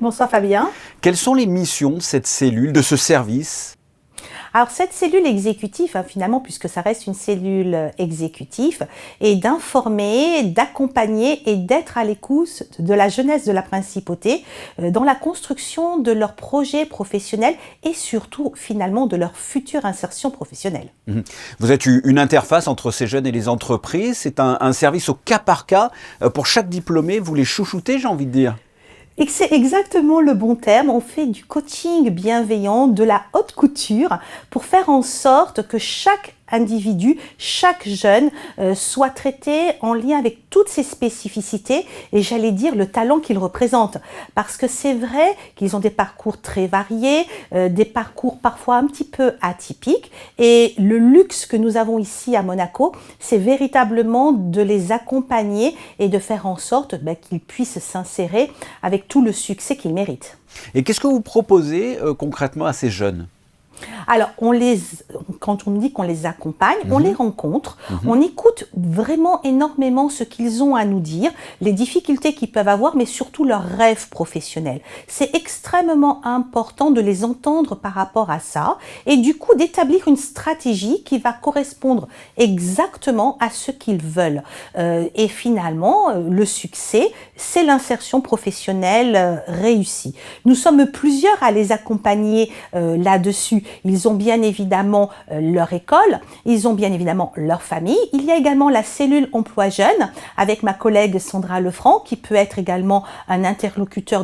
Bonsoir Fabien. Quelles sont les missions de cette cellule, de ce service? Alors cette cellule exécutive, finalement, puisque ça reste une cellule exécutive, est d'informer, d'accompagner et d'être à l'écoute de la jeunesse de la Principauté dans la construction de leurs projets professionnels et surtout finalement de leur future insertion professionnelle. Vous êtes une interface entre ces jeunes et les entreprises, c'est un service au cas par cas. Pour chaque diplômé, vous les chouchoutez, j'ai envie de dire. Et c'est exactement le bon terme, on fait du coaching bienveillant, de la haute couture, pour faire en sorte que chaque individu, chaque jeune soit traité en lien avec toutes ses spécificités et j'allais dire le talent qu'il représente. Parce que c'est vrai qu'ils ont des parcours très variés, des parcours parfois un petit peu atypiques et le luxe que nous avons ici à Monaco, c'est véritablement de les accompagner et de faire en sorte qu'ils puissent s'insérer avec tout le succès qu'ils méritent. Et qu'est-ce que vous proposez concrètement à ces jeunes ? Alors, quand on dit qu'on les accompagne, on les rencontre, on écoute vraiment énormément ce qu'ils ont à nous dire, les difficultés qu'ils peuvent avoir, mais surtout leurs rêves professionnels. C'est extrêmement important de les entendre par rapport à ça et du coup d'établir une stratégie qui va correspondre exactement à ce qu'ils veulent. Et finalement, le succès, c'est l'insertion professionnelle réussie. Nous sommes plusieurs à les accompagner là-dessus. Ils ont bien évidemment leur école, ils ont bien évidemment leur famille. Il y a également la cellule emploi jeune avec ma collègue Sandra Lefranc qui peut être également un interlocuteur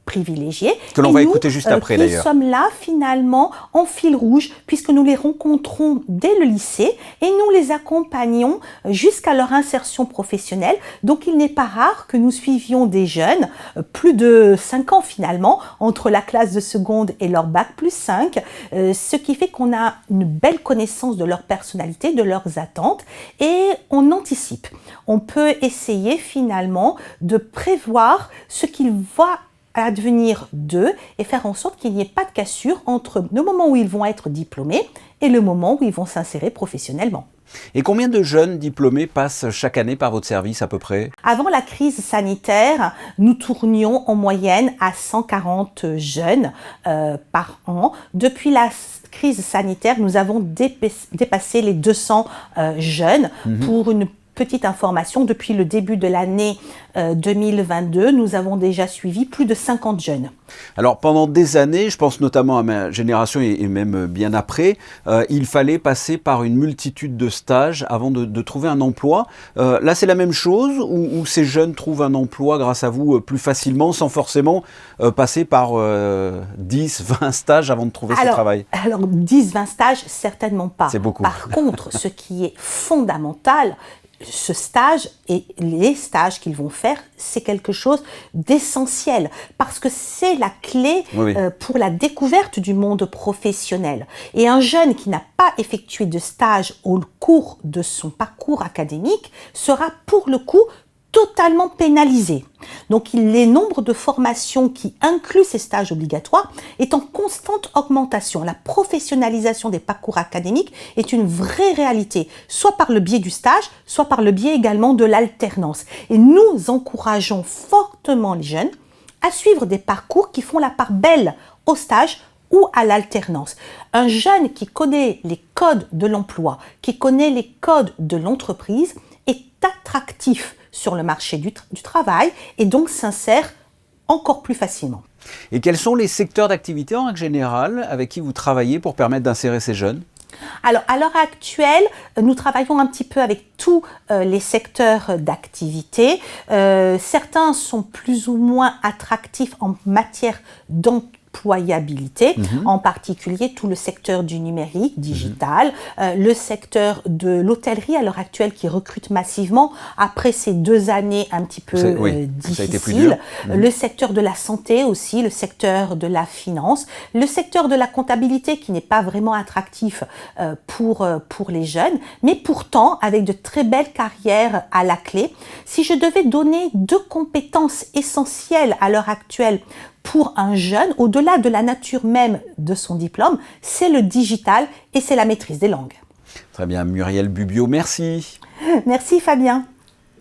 privilégiés. Que l'on va écouter juste après d'ailleurs. Nous sommes là finalement en fil rouge puisque nous les rencontrons dès le lycée et nous les accompagnons jusqu'à leur insertion professionnelle. Donc il n'est pas rare que nous suivions des jeunes, plus de 5 ans finalement, entre la classe de seconde et leur bac plus 5, ce qui fait qu'on a une belle connaissance de leur personnalité, de leurs attentes et on anticipe. On peut essayer finalement de prévoir ce qu'il va advenir d'eux et faire en sorte qu'il n'y ait pas de cassure entre le moment où ils vont être diplômés et le moment où ils vont s'insérer professionnellement. Et combien de jeunes diplômés passent chaque année par votre service à peu près? Avant la crise sanitaire, nous tournions en moyenne à 140 jeunes par an. Depuis la crise sanitaire, nous avons dépassé les 200 jeunes. Pour une petite information, depuis le début de l'année 2022, nous avons déjà suivi plus de 50 jeunes. Alors pendant des années, je pense notamment à ma génération et même bien après, il fallait passer par une multitude de stages avant de trouver un emploi. Là c'est la même chose ou ces jeunes trouvent un emploi grâce à vous plus facilement sans forcément passer par 10, 20 stages avant de trouver ce travail? Alors 10, 20 stages, certainement pas. C'est beaucoup. Par contre, ce qui est fondamental, ce stage et les stages qu'ils vont faire, c'est quelque chose d'essentiel parce que c'est la clé pour la découverte du monde professionnel. Et un jeune qui n'a pas effectué de stage au cours de son parcours académique sera pour le coup totalement pénalisé. Donc, les nombres de formations qui incluent ces stages obligatoires est en constante augmentation. La professionnalisation des parcours académiques est une vraie réalité, soit par le biais du stage, soit par le biais également de l'alternance. Et nous encourageons fortement les jeunes à suivre des parcours qui font la part belle au stage ou à l'alternance. Un jeune qui connaît les codes de l'emploi, qui connaît les codes de l'entreprise, est attractif sur le marché du travail et donc s'insère encore plus facilement. Et quels sont les secteurs d'activité en règle générale avec qui vous travaillez pour permettre d'insérer ces jeunes? Alors, à l'heure actuelle, nous travaillons un petit peu avec tous les secteurs d'activité. Certains sont plus ou moins attractifs en matière d'employabilité, en particulier tout le secteur du numérique, digital, le secteur de l'hôtellerie à l'heure actuelle qui recrute massivement après ces 2 années un petit peu difficiles, ça a été plus dur. Le secteur de la santé aussi, le secteur de la finance, le secteur de la comptabilité qui n'est pas vraiment attractif pour les jeunes, mais pourtant avec de très belles carrières à la clé. Si je devais donner 2 compétences essentielles à l'heure actuelle pour un jeune, au-delà de la nature même de son diplôme, c'est le digital et c'est la maîtrise des langues. Très bien, Muriel Bubio, merci. Merci Fabien.